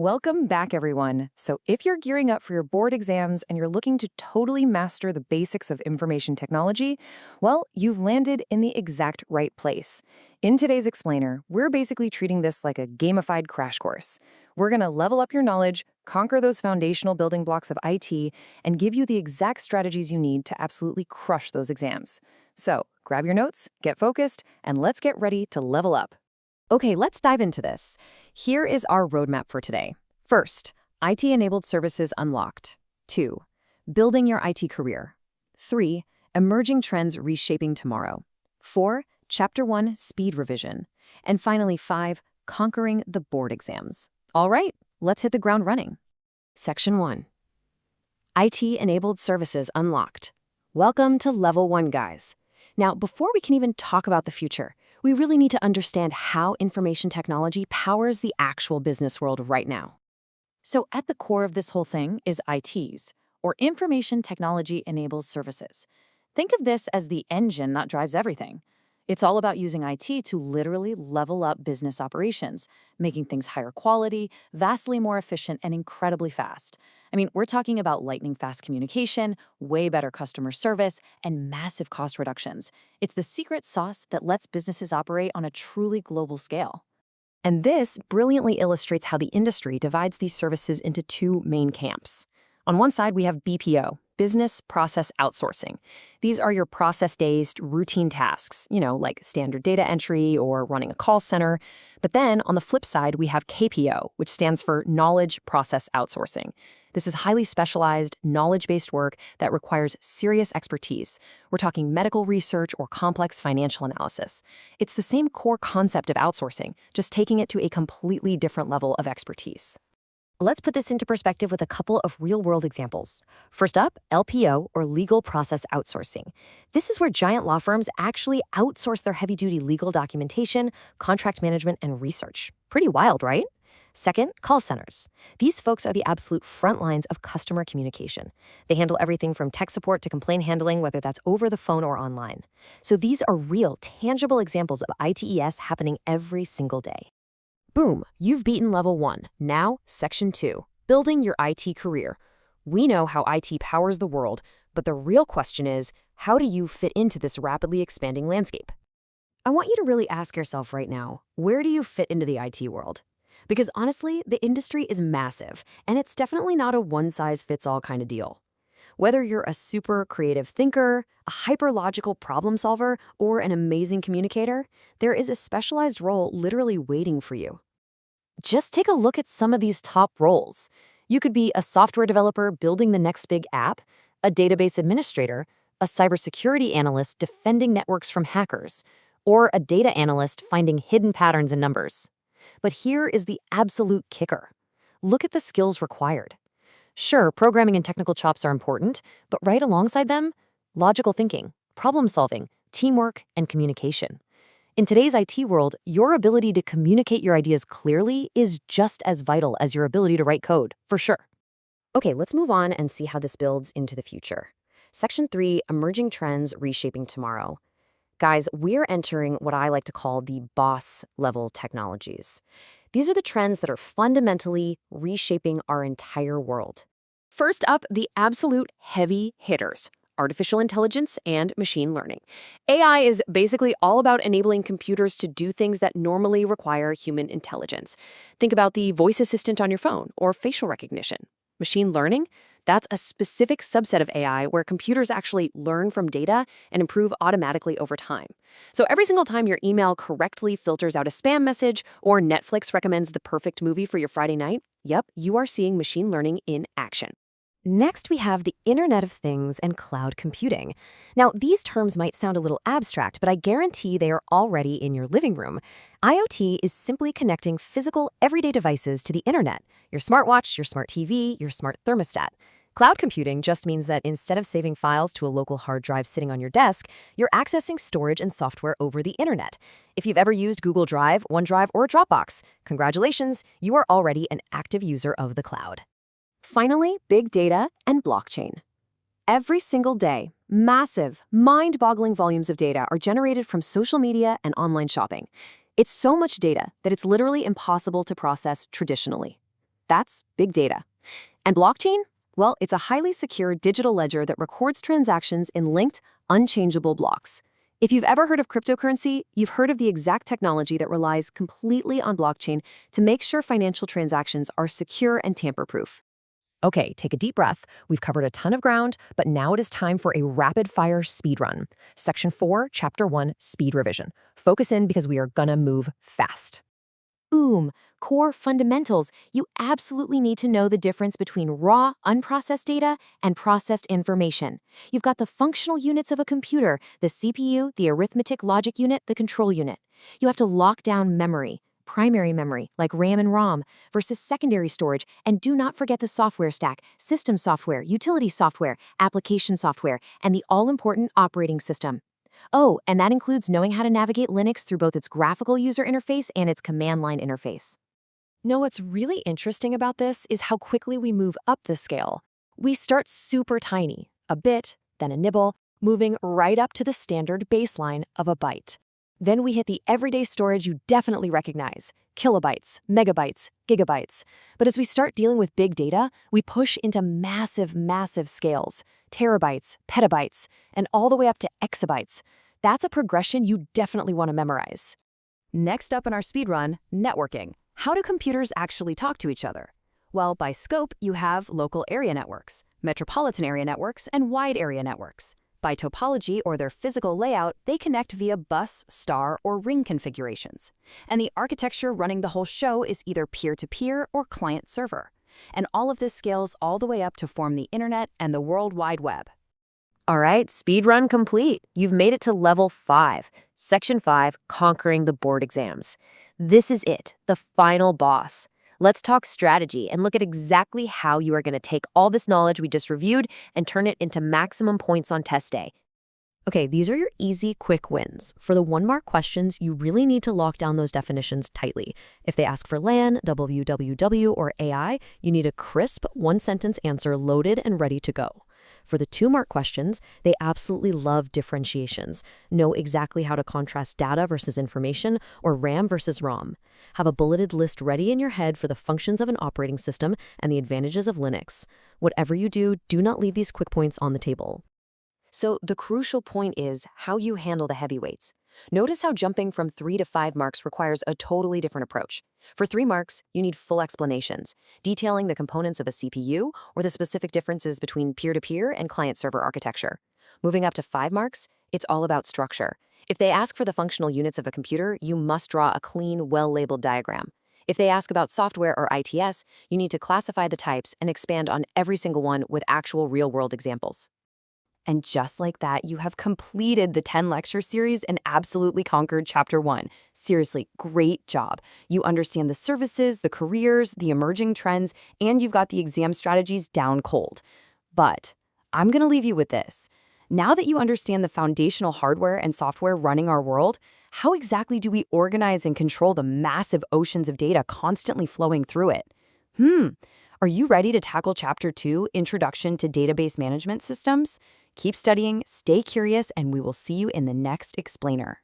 Welcome back, everyone. So, if you're gearing up for your board exams and you're looking to totally master the basics of information technology, well, you've landed in the exact right place. In today's explainer, we're basically treating this like a gamified crash course. We're going to level up your knowledge, conquer those foundational building blocks of IT, and give you the exact strategies you need to absolutely crush those exams. So, grab your notes, get focused, and let's get ready to level up. Okay, let's dive into this. Here is our roadmap for today. First, IT-enabled services unlocked. 2, building your IT career. 3, emerging trends reshaping tomorrow. 4, Chapter 1 speed revision. And finally, 5, conquering the board exams. All right, let's hit the ground running. Section 1. IT-enabled services unlocked. Welcome to Level 1, guys. Now, before we can even talk about the future, we really need to understand how information technology powers the actual business world right now. So at the core of this whole thing is ITs, or Information Technology Enabled Services. Think of this as the engine that drives everything. It's all about using IT to literally level up business operations, making things higher quality, vastly more efficient, and incredibly fast. I mean, we're talking about lightning-fast communication, way better customer service, and massive cost reductions. It's the secret sauce that lets businesses operate on a truly global scale. And this brilliantly illustrates how the industry divides these services into two main camps. On one side, we have BPO, Business Process Outsourcing. These are your process-based, routine tasks, like standard data entry or running a call center. But then, on the flip side, we have KPO, which stands for Knowledge Process Outsourcing. This is highly specialized, knowledge-based work that requires serious expertise. We're talking medical research or complex financial analysis. It's the same core concept of outsourcing, just taking it to a completely different level of expertise. Let's put this into perspective with a couple of real-world examples. First up, LPO, or Legal Process Outsourcing. This is where giant law firms actually outsource their heavy-duty legal documentation, contract management, and research. Pretty wild, right? Second, call centers. These folks are the absolute front lines of customer communication. They handle everything from tech support to complaint handling, whether that's over the phone or online. So these are real, tangible examples of ITES happening every single day. Boom, you've beaten Level 1. Now, Section 2, building your IT career. We know how IT powers the world, but the real question is, how do you fit into this rapidly expanding landscape? I want you to really ask yourself right now, where do you fit into the IT world? Because honestly, the industry is massive, and it's definitely not a one-size-fits-all kind of deal. Whether you're a super creative thinker, a hyper-logical problem solver, or an amazing communicator, there is a specialized role literally waiting for you. Just take a look at some of these top roles. You could be a software developer building the next big app, a database administrator, a cybersecurity analyst defending networks from hackers, or a data analyst finding hidden patterns in numbers. But here is the absolute kicker. Look at the skills required. Sure, programming and technical chops are important, but right alongside them, logical thinking, problem solving, teamwork, and communication. In today's IT world, your ability to communicate your ideas clearly is just as vital as your ability to write code, for sure. Okay, let's move on and see how this builds into the future. Section 3, emerging trends reshaping tomorrow. Guys, we're entering what I like to call the boss-level technologies. These are the trends that are fundamentally reshaping our entire world. First up, the absolute heavy hitters. Artificial intelligence and machine learning. AI is basically all about enabling computers to do things that normally require human intelligence. Think about the voice assistant on your phone or facial recognition. Machine learning? That's a specific subset of AI where computers actually learn from data and improve automatically over time. So every single time your email correctly filters out a spam message or Netflix recommends the perfect movie for your Friday night, yep, you are seeing machine learning in action. Next, we have the Internet of Things and cloud computing. Now, these terms might sound a little abstract, but I guarantee they are already in your living room. IoT is simply connecting physical, everyday devices to the internet. Your smartwatch, your smart TV, your smart thermostat. Cloud computing just means that instead of saving files to a local hard drive sitting on your desk, you're accessing storage and software over the internet. If you've ever used Google Drive, OneDrive, or Dropbox, congratulations, you are already an active user of the cloud. Finally, big data and blockchain. Every single day, massive, mind-boggling volumes of data are generated from social media and online shopping. It's so much data that it's literally impossible to process traditionally. That's big data. And blockchain? Well, it's a highly secure digital ledger that records transactions in linked, unchangeable blocks. If you've ever heard of cryptocurrency, you've heard of the exact technology that relies completely on blockchain to make sure financial transactions are secure and tamper-proof. Okay, take a deep breath. We've covered a ton of ground, but now it is time for a rapid-fire speed run. Section 4, Chapter 1, Speed Revision. Focus in because we are gonna move fast. Boom! Core fundamentals. You absolutely need to know the difference between raw, unprocessed data and processed information. You've got the functional units of a computer, the CPU, the arithmetic logic unit, the control unit. You have to lock down memory, primary memory, like RAM and ROM, versus secondary storage, and do not forget the software stack, system software, utility software, application software, and the all-important operating system. Oh, and that includes knowing how to navigate Linux through both its graphical user interface and its command line interface. Know what's really interesting about this is how quickly we move up the scale. We start super tiny, a bit, then a nibble, moving right up to the standard baseline of a byte. Then we hit the everyday storage you definitely recognize, kilobytes, megabytes, gigabytes. But as we start dealing with big data, we push into massive, massive scales, terabytes, petabytes, and all the way up to exabytes. That's a progression you definitely want to memorize. Next up in our speedrun, networking. How do computers actually talk to each other? Well, by scope, you have local area networks, metropolitan area networks, and wide area networks. By topology or their physical layout, they connect via bus, star, or ring configurations. And the architecture running the whole show is either peer-to-peer or client-server. And all of this scales all the way up to form the internet and the World Wide Web. All right, speedrun complete. You've made it to level 5, section 5, conquering the board exams. This is it, the final boss. Let's talk strategy and look at exactly how you are going to take all this knowledge we just reviewed and turn it into maximum points on test day. Okay, these are your easy, quick wins. For the 1-mark questions, you really need to lock down those definitions tightly. If they ask for LAN, WWW, or AI, you need a crisp, 1-sentence answer loaded and ready to go. For the 2-mark questions, they absolutely love differentiations. Know exactly how to contrast data versus information or RAM versus ROM. Have a bulleted list ready in your head for the functions of an operating system and the advantages of Linux. Whatever you do, do not leave these quick points on the table. So the crucial point is how you handle the heavyweights. Notice how jumping from 3 to 5 marks requires a totally different approach. For 3 marks, you need full explanations, detailing the components of a CPU or the specific differences between peer-to-peer and client-server architecture. Moving up to 5 marks, it's all about structure. If they ask for the functional units of a computer, you must draw a clean, well-labeled diagram. If they ask about software or ITS, you need to classify the types and expand on every single one with actual real-world examples. And just like that, you have completed the 10-lecture series and absolutely conquered Chapter 1. Seriously, great job. You understand the services, the careers, the emerging trends, and you've got the exam strategies down cold. But I'm going to leave you with this. Now that you understand the foundational hardware and software running our world, how exactly do we organize and control the massive oceans of data constantly flowing through it? Are you ready to tackle Chapter 2, Introduction to Database Management Systems? Keep studying, stay curious, and we will see you in the next explainer.